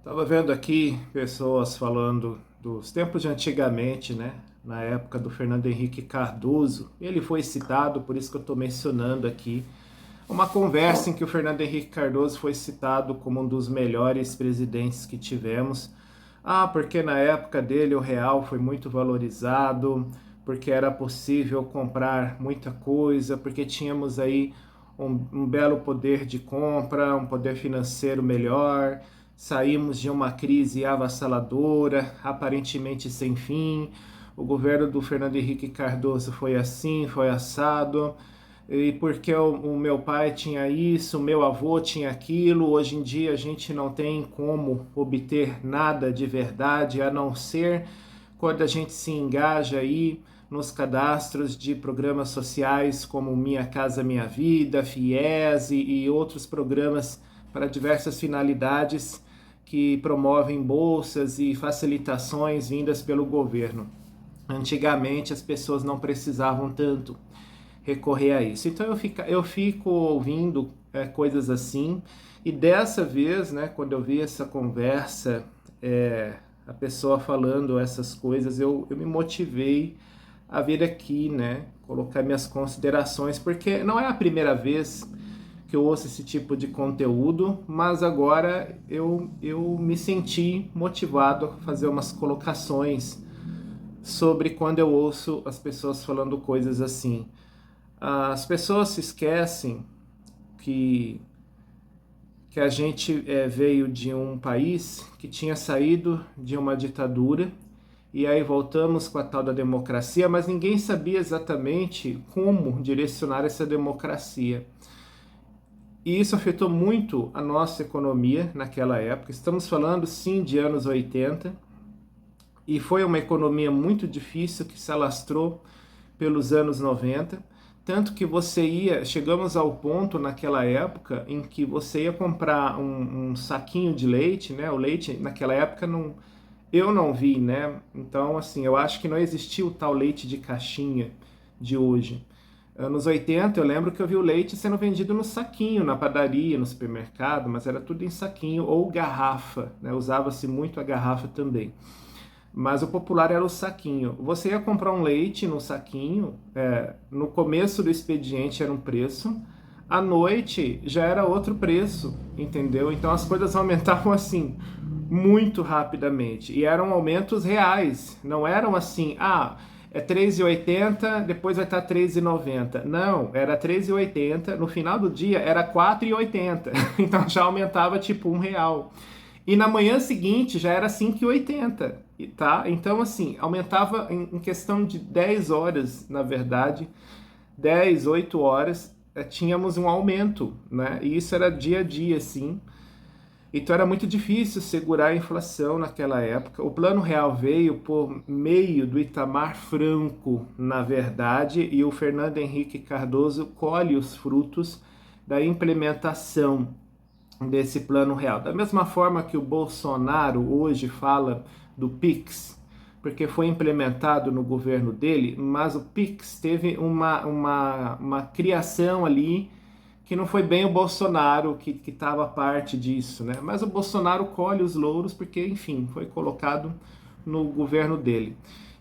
Tava vendo aqui pessoas falando dos tempos de antigamente, né? Na época do Fernando Henrique Cardoso. Ele foi citado, por isso que eu estou mencionando aqui. Uma conversa em que o Fernando Henrique Cardoso foi citado como um dos melhores presidentes que tivemos. Ah, porque na época dele o real foi muito valorizado, porque era possível comprar muita coisa, porque tínhamos aí um belo poder de compra, um poder financeiro melhor, saímos de uma crise avassaladora, aparentemente sem fim. O governo do Fernando Henrique Cardoso foi assim, foi assado, e porque o meu pai tinha isso, o meu avô tinha aquilo, hoje em dia a gente não tem como obter nada de verdade, a não ser quando a gente se engaja aí nos cadastros de programas sociais como Minha Casa Minha Vida, FIES e outros programas para diversas finalidades que promovem bolsas e facilitações vindas pelo governo. Antigamente as pessoas não precisavam tanto recorrer a isso. Então eu fico ouvindo coisas assim, e dessa vez, né, quando eu vi essa conversa, a pessoa falando essas coisas, eu me motivei a vir aqui, né, colocar minhas considerações, porque não é a primeira vez que eu ouço esse tipo de conteúdo, mas agora eu me senti motivado a fazer umas colocações sobre quando eu ouço as pessoas falando coisas assim. As pessoas se esquecem que, que a gente veio de um país que tinha saído de uma ditadura e aí voltamos com a tal da democracia, mas ninguém sabia exatamente como direcionar essa democracia. E isso afetou muito a nossa economia naquela época. Estamos falando, sim, de anos 80, e foi uma economia muito difícil que se alastrou pelos anos 90, tanto que chegamos ao ponto naquela época em que você ia comprar um saquinho de leite, né? O leite naquela época eu não vi, né? Então, assim, eu acho que não existia o tal leite de caixinha de hoje. Anos 80, eu lembro que eu vi o leite sendo vendido no saquinho, na padaria, no supermercado, mas era tudo em saquinho ou garrafa, né? Usava-se muito a garrafa também. Mas o popular era o saquinho. Você ia comprar um leite no saquinho, no começo do expediente era um preço, à noite já era outro preço, entendeu? Então as coisas aumentavam assim, muito rapidamente. E eram aumentos reais, não eram assim, é 3,80, depois vai estar 3,90. Não, era 3,80, no final do dia era 4,80. Então já aumentava tipo R$ 1. E na manhã seguinte já era 5,80, tá? Então, assim, aumentava em questão de 10 horas, na verdade, 10, 8 horas, tínhamos um aumento, né? E isso era dia a dia, assim. Então era muito difícil segurar a inflação naquela época. O Plano Real veio por meio do Itamar Franco, na verdade, e o Fernando Henrique Cardoso colhe os frutos da implementação desse plano real. Da mesma forma que o Bolsonaro hoje fala do Pix, porque foi implementado no governo dele, mas o Pix teve uma criação ali que não foi bem o Bolsonaro que estava parte disso, né? Mas o Bolsonaro colhe os louros porque, enfim, foi colocado no governo dele.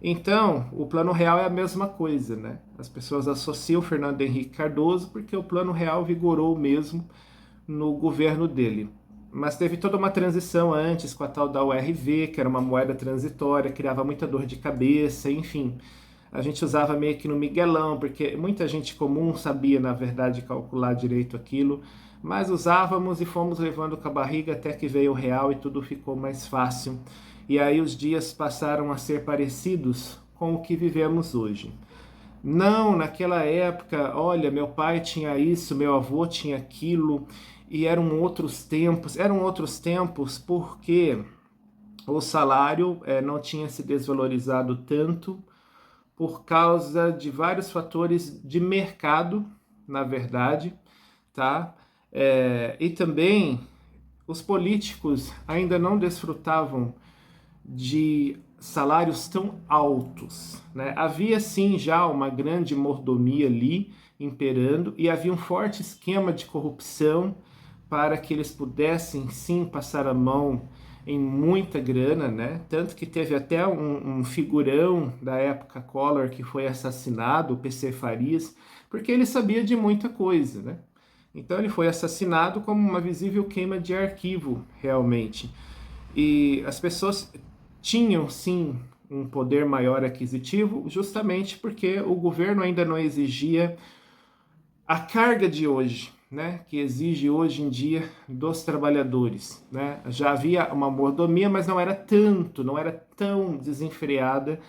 Então, o Plano Real é a mesma coisa, né? As pessoas associam o Fernando Henrique Cardoso porque o Plano Real vigorou mesmo no governo dele. Mas teve toda uma transição antes com a tal da URV, que era uma moeda transitória, criava muita dor de cabeça, enfim. A gente usava meio que no miguelão, porque muita gente comum sabia, na verdade, calcular direito aquilo, mas usávamos e fomos levando com a barriga até que veio o real e tudo ficou mais fácil. E aí os dias passaram a ser parecidos com o que vivemos hoje. Não, naquela época, olha, meu pai tinha isso, meu avô tinha aquilo, e eram outros tempos porque o salário não tinha se desvalorizado tanto por causa de vários fatores de mercado, na verdade, tá? E também os políticos ainda não desfrutavam de salários tão altos, né? Havia sim já uma grande mordomia ali imperando e havia um forte esquema de corrupção para que eles pudessem sim passar a mão em muita grana, né? Tanto que teve até um figurão da época Collor que foi assassinado, o PC Farias, porque ele sabia de muita coisa, né? Então ele foi assassinado como uma visível queima de arquivo, realmente. E as pessoas tinham, sim, um poder maior aquisitivo, justamente porque o governo ainda não exigia a carga de hoje, né, que exige hoje em dia dos trabalhadores, né? Já havia uma mordomia, mas não era tanto, não era tão desenfreada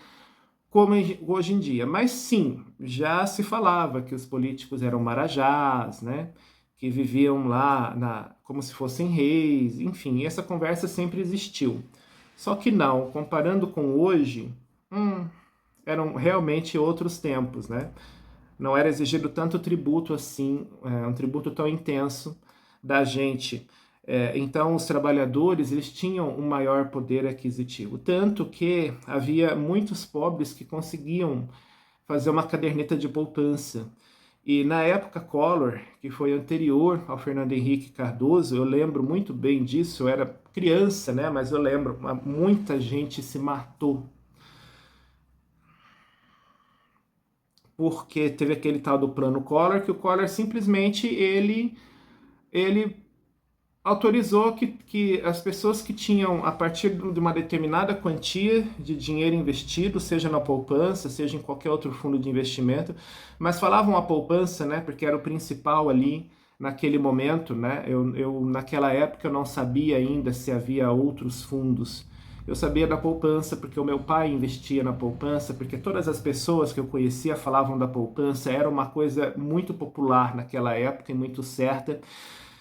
como hoje em dia. Mas sim, já se falava que os políticos eram marajás, né, que viviam lá como se fossem reis, enfim, essa conversa sempre existiu. Só que não, comparando com hoje, eram realmente outros tempos, né? Não era exigido tanto tributo assim, um tributo tão intenso da gente. Então, os trabalhadores eles tinham um maior poder aquisitivo, tanto que havia muitos pobres que conseguiam fazer uma caderneta de poupança. E na época Collor, que foi anterior ao Fernando Henrique Cardoso, eu lembro muito bem disso, eu era criança, né? Mas eu lembro, muita gente se matou porque teve aquele tal do plano Collor, que o Collor simplesmente ele autorizou que as pessoas que tinham, a partir de uma determinada quantia de dinheiro investido, seja na poupança, seja em qualquer outro fundo de investimento, mas falavam a poupança, né, porque era o principal ali naquele momento, né, naquela época eu não sabia ainda se havia outros fundos. Eu sabia da poupança porque o meu pai investia na poupança, porque todas as pessoas que eu conhecia falavam da poupança, era uma coisa muito popular naquela época e muito certa.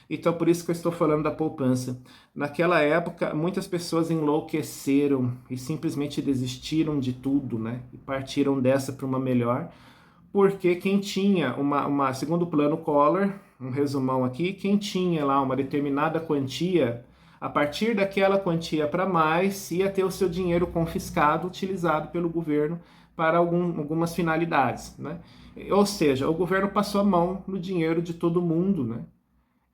Então, por isso que eu estou falando da poupança. Naquela época, muitas pessoas enlouqueceram e simplesmente desistiram de tudo, né? E partiram dessa para uma melhor, porque quem tinha segundo o plano Collor, um resumão aqui, quem tinha lá uma determinada quantia, a partir daquela quantia para mais, ia ter o seu dinheiro confiscado, utilizado pelo governo para algumas finalidades, né? Ou seja, o governo passou a mão no dinheiro de todo mundo, né?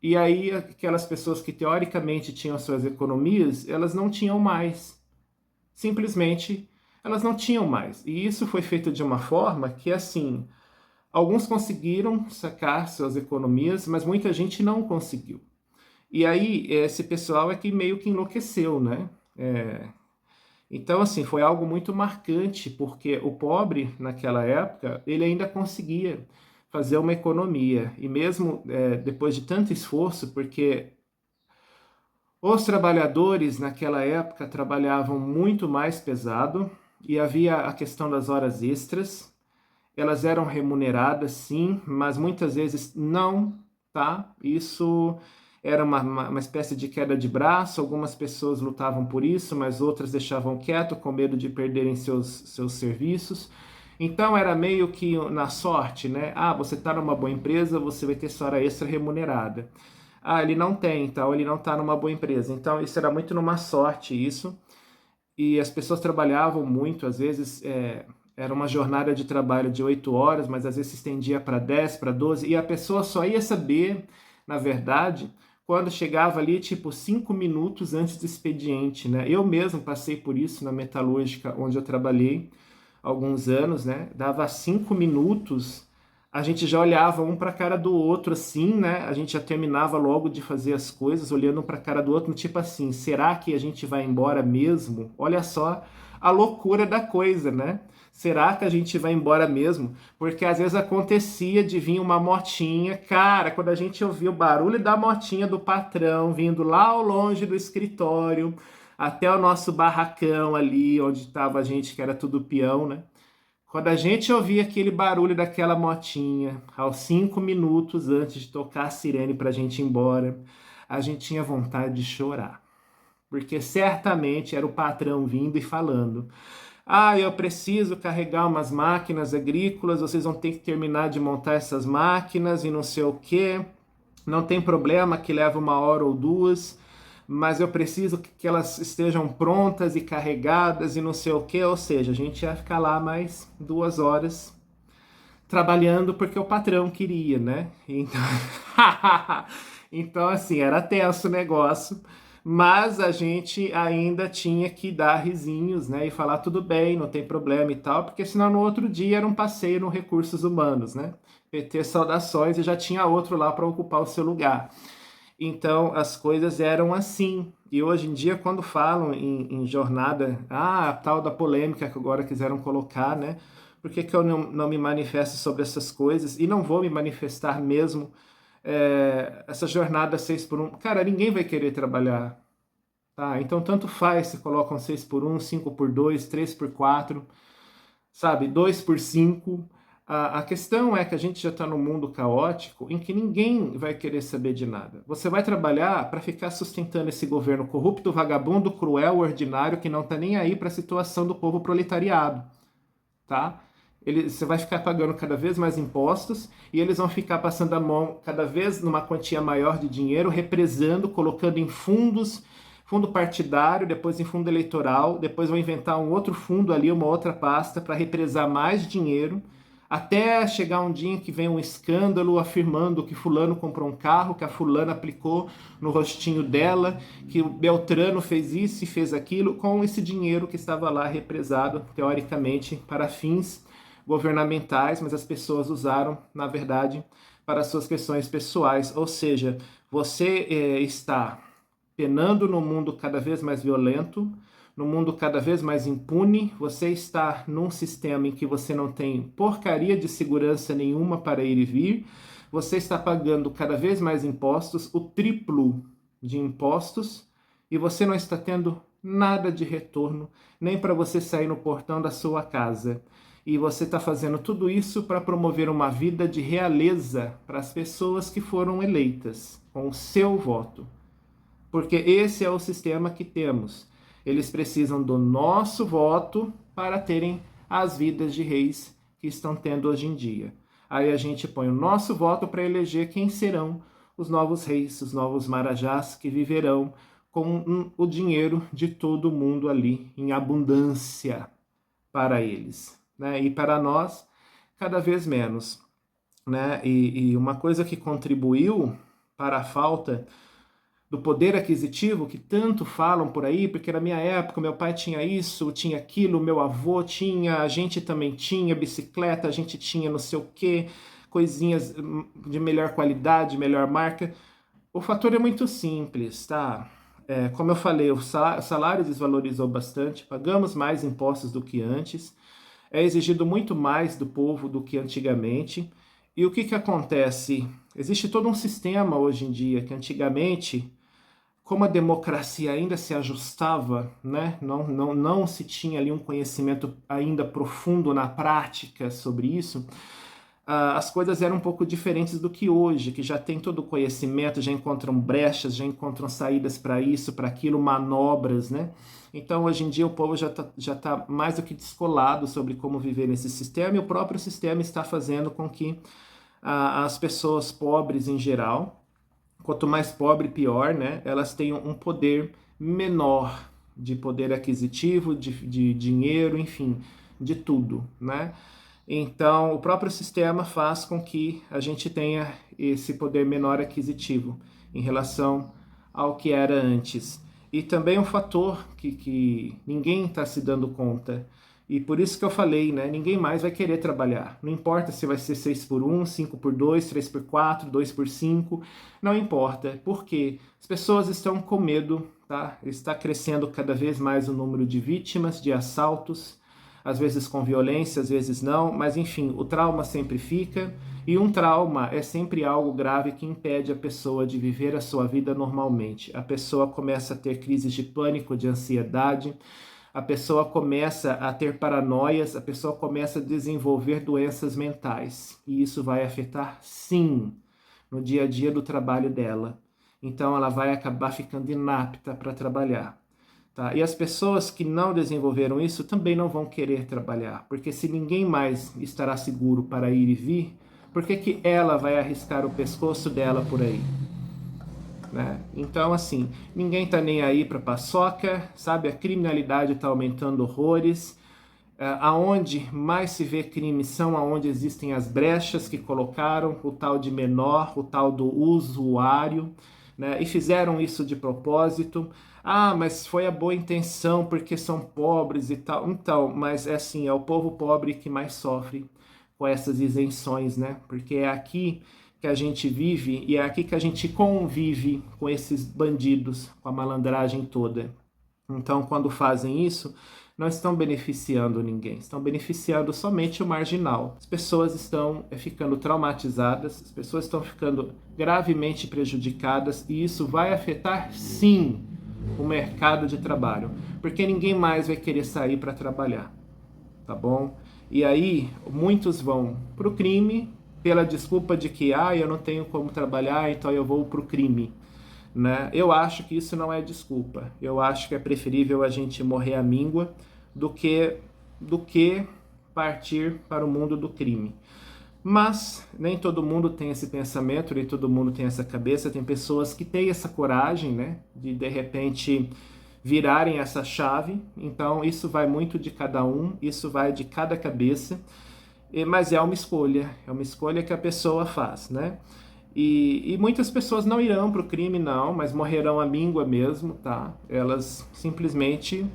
E aí aquelas pessoas que teoricamente tinham suas economias, elas não tinham mais. Simplesmente elas não tinham mais. E isso foi feito de uma forma que, assim, alguns conseguiram sacar suas economias, mas muita gente não conseguiu. E aí esse pessoal é que meio que enlouqueceu, né? Então, assim, foi algo muito marcante, porque o pobre, naquela época, ele ainda conseguia fazer uma economia. E mesmo depois de tanto esforço, porque os trabalhadores naquela época trabalhavam muito mais pesado e havia a questão das horas extras. Elas eram remuneradas, sim, mas muitas vezes não, tá? Isso era uma espécie de queda de braço. Algumas pessoas lutavam por isso, mas outras deixavam quieto com medo de perderem seus serviços. Então era meio que na sorte, né? Ah, você está numa boa empresa, você vai ter sua hora extra remunerada. Ah, ele não tem, então ele não está numa boa empresa. Então isso era muito numa sorte, isso. E as pessoas trabalhavam muito, às vezes era uma jornada de trabalho de 8 horas, mas às vezes se estendia para 10, para 12, e a pessoa só ia saber, na verdade, quando chegava ali, tipo, 5 minutos antes do expediente, né? Eu mesmo passei por isso na metalúrgica, onde eu trabalhei há alguns anos, né? Dava 5 minutos, a gente já olhava um para a cara do outro assim, né? A gente já terminava logo de fazer as coisas, olhando um para a cara do outro, tipo assim, será que a gente vai embora mesmo? Olha só a loucura da coisa, né? Será que a gente vai embora mesmo? Porque às vezes acontecia de vir uma motinha, cara, quando a gente ouvia o barulho da motinha do patrão vindo lá ao longe do escritório, até o nosso barracão ali, onde estava a gente, que era tudo peão, né? Quando a gente ouvia aquele barulho daquela motinha, aos 5 minutos antes de tocar a sirene para a gente ir embora, a gente tinha vontade de chorar. Porque certamente era o patrão vindo e falando: ah, eu preciso carregar umas máquinas agrícolas, vocês vão ter que terminar de montar essas máquinas e não sei o quê. Não tem problema que leva 1 hora ou 2, mas eu preciso que elas estejam prontas e carregadas e não sei o quê. Ou seja, a gente ia ficar lá mais 2 horas trabalhando porque o patrão queria, né? Então, então assim, era tenso o negócio, Mas a gente ainda tinha que dar risinhos, né? E falar tudo bem, não tem problema e tal, porque senão no outro dia era um passeio no Recursos Humanos, né? PT saudações e já tinha outro lá para ocupar o seu lugar. Então as coisas eram assim. E hoje em dia, quando falam em jornada, a tal da polêmica que agora quiseram colocar, né? Por que que eu não me manifesto sobre essas coisas? E não vou me manifestar mesmo. Essa jornada 6x1. Cara, ninguém vai querer trabalhar. Tá? Então, tanto faz se colocam 6x1, 5x2, 3x4, sabe? 2x5. A questão é que a gente já está num mundo caótico em que ninguém vai querer saber de nada. Você vai trabalhar para ficar sustentando esse governo corrupto, vagabundo, cruel, ordinário, que não está nem aí para a situação do povo proletariado, tá? Você vai ficar pagando cada vez mais impostos e eles vão ficar passando a mão cada vez numa quantia maior de dinheiro, represando, colocando em fundos, fundo partidário, depois em fundo eleitoral, depois vão inventar um outro fundo ali, uma outra pasta para represar mais dinheiro, até chegar um dia em que vem um escândalo afirmando que fulano comprou um carro, que a fulana aplicou no rostinho dela, que o Beltrano fez isso e fez aquilo, com esse dinheiro que estava lá represado, teoricamente, para fins governamentais, mas as pessoas usaram, na verdade, para suas questões pessoais. Ou seja, você está penando no mundo cada vez mais violento, no mundo cada vez mais impune, você está num sistema em que você não tem porcaria de segurança nenhuma para ir e vir, você está pagando cada vez mais impostos, o triplo de impostos, e você não está tendo nada de retorno, nem para você sair no portão da sua casa. E você está fazendo tudo isso para promover uma vida de realeza para as pessoas que foram eleitas, com o seu voto. Porque esse é o sistema que temos. Eles precisam do nosso voto para terem as vidas de reis que estão tendo hoje em dia. Aí a gente põe o nosso voto para eleger quem serão os novos reis, os novos marajás que viverão com o dinheiro de todo mundo ali em abundância para eles, né? E para nós, cada vez menos, né? E uma coisa que contribuiu para a falta do poder aquisitivo que tanto falam por aí, porque na minha época meu pai tinha isso, tinha aquilo, meu avô tinha, a gente também tinha bicicleta, a gente tinha não sei o quê, coisinhas de melhor qualidade, melhor marca. O fator é muito simples, tá? Como eu falei, o salário desvalorizou bastante, pagamos mais impostos do que antes, é exigido muito mais do povo do que antigamente. E o que que acontece? Existe todo um sistema hoje em dia que antigamente, como a democracia ainda se ajustava, né? Não se tinha ali um conhecimento ainda profundo na prática sobre isso, as coisas eram um pouco diferentes do que hoje, que já tem todo o conhecimento, já encontram brechas, já encontram saídas para isso, para aquilo, manobras, né? Então, hoje em dia, o povo já tá mais do que descolado sobre como viver nesse sistema, e o próprio sistema está fazendo com que as pessoas pobres em geral, quanto mais pobre, pior, né? Elas tenham um poder menor de poder aquisitivo, de dinheiro, enfim, de tudo, né? Então, o próprio sistema faz com que a gente tenha esse poder menor aquisitivo em relação ao que era antes. E também um fator que ninguém está se dando conta, e por isso que eu falei, né? Ninguém mais vai querer trabalhar. Não importa se vai ser 6x1, 5x2, 3x4, 2x5, não importa. Por quê? As pessoas estão com medo, tá? Está crescendo cada vez mais o número de vítimas, de assaltos, às vezes com violência, às vezes não, mas enfim, o trauma sempre fica, e um trauma é sempre algo grave que impede a pessoa de viver a sua vida normalmente. A pessoa começa a ter crises de pânico, de ansiedade, a pessoa começa a ter paranoias, a pessoa começa a desenvolver doenças mentais, e isso vai afetar, sim, no dia a dia do trabalho dela. Então ela vai acabar ficando inapta para trabalhar. Tá? E as pessoas que não desenvolveram isso também não vão querer trabalhar, porque se ninguém mais estará seguro para ir e vir, por que que ela vai arriscar o pescoço dela por aí? Né? Então, assim, ninguém tá nem aí para paçoca, sabe? A criminalidade está aumentando horrores. Aonde mais se vê crime são aonde existem as brechas que colocaram, o tal de menor, o tal do usuário, né? E fizeram isso de propósito. Ah, mas foi a boa intenção porque são pobres e tal. Então, mas é assim, é o povo pobre que mais sofre com essas isenções, né? Porque é aqui que a gente vive e é aqui que a gente convive com esses bandidos, com a malandragem toda. Então, quando fazem isso, não estão beneficiando ninguém, estão beneficiando somente o marginal. As pessoas estão ficando traumatizadas, as pessoas estão ficando gravemente prejudicadas e isso vai afetar, sim, o mercado de trabalho, porque ninguém mais vai querer sair para trabalhar, tá bom? E aí, muitos vão para o crime pela desculpa de que, eu não tenho como trabalhar, então eu vou para o crime. Né? Eu acho que isso não é desculpa. Eu acho que é preferível a gente morrer à míngua do que partir para o mundo do crime. Mas nem todo mundo tem esse pensamento, nem todo mundo tem essa cabeça. Tem pessoas que têm essa coragem, né, de repente virarem essa chave. Então isso vai muito de cada um, isso vai de cada cabeça. Mas é uma escolha que a pessoa faz, né? E muitas pessoas não irão para o crime, não, mas morrerão à míngua mesmo, tá? Elas simplesmente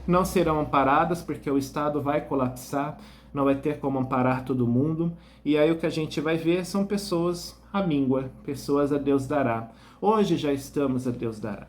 não serão amparadas porque o Estado vai colapsar, não vai ter como amparar todo mundo. E aí o que a gente vai ver são pessoas à míngua, pessoas a Deus dará. Hoje já estamos a Deus dará.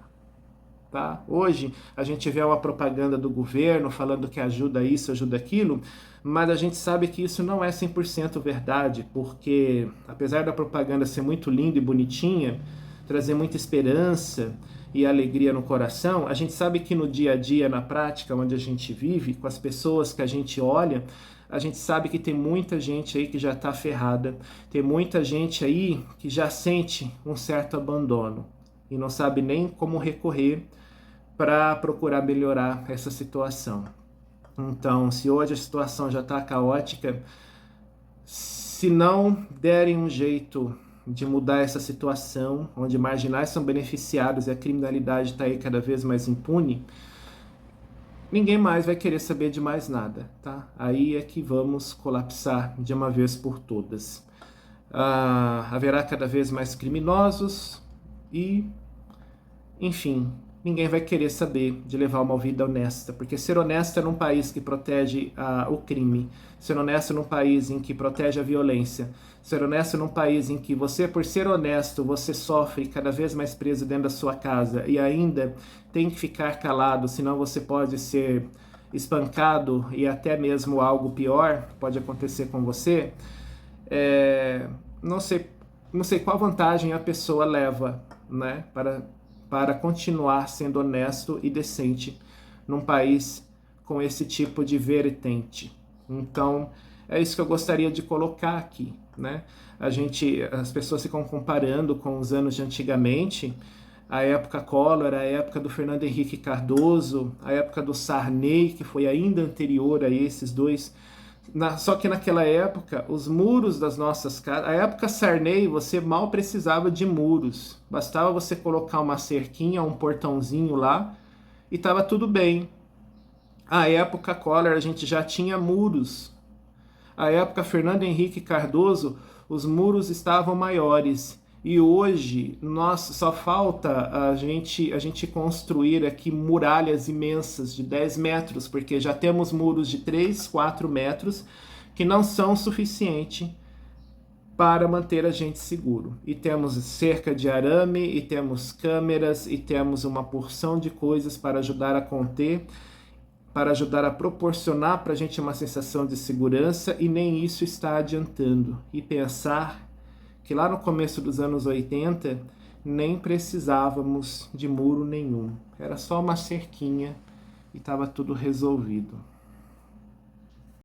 Tá? Hoje a gente vê uma propaganda do governo falando que ajuda isso, ajuda aquilo, mas a gente sabe que isso não é 100% verdade, porque apesar da propaganda ser muito linda e bonitinha, trazer muita esperança e alegria no coração, a gente sabe que no dia a dia, na prática, onde a gente vive, com as pessoas que a gente olha, a gente sabe que tem muita gente aí que já está ferrada, tem muita gente aí que já sente um certo abandono e não sabe nem como recorrer para procurar melhorar essa situação. Então, se hoje a situação já está caótica, se não derem um jeito de mudar essa situação, onde marginais são beneficiados e a criminalidade está aí cada vez mais impune, ninguém mais vai querer saber de mais nada, tá? Aí é que vamos colapsar de uma vez por todas. Haverá cada vez mais criminosos e, enfim, ninguém vai querer saber de levar uma vida honesta, porque ser honesto é num país que protege o crime, ser honesto é num país em que protege a violência, ser honesto é num país em que você, por ser honesto, você sofre cada vez mais preso dentro da sua casa e ainda tem que ficar calado, senão você pode ser espancado e até mesmo algo pior pode acontecer com você. Não sei qual vantagem a pessoa leva, né, para continuar sendo honesto e decente num país com esse tipo de vertente. Então, é isso que eu gostaria de colocar aqui, né? As pessoas ficam comparando com os anos de antigamente, a época Collor, a época do Fernando Henrique Cardoso, a época do Sarney, que foi ainda anterior a esses dois. Só que naquela época, os muros das nossas casas... A época Sarney, você mal precisava de muros. Bastava você colocar uma cerquinha, um portãozinho lá, e estava tudo bem. A época Collor, a gente já tinha muros. A época Fernando Henrique Cardoso, os muros estavam maiores. E hoje, só falta a gente construir aqui muralhas imensas de 10 metros, porque já temos muros de 3, 4 metros que não são suficientes para manter a gente seguro. E temos cerca de arame, e temos câmeras, e temos uma porção de coisas para ajudar a conter, para ajudar a proporcionar para a gente uma sensação de segurança, e nem isso está adiantando. E pensar que lá no começo dos anos 80 nem precisávamos de muro nenhum. Era só uma cerquinha e estava tudo resolvido.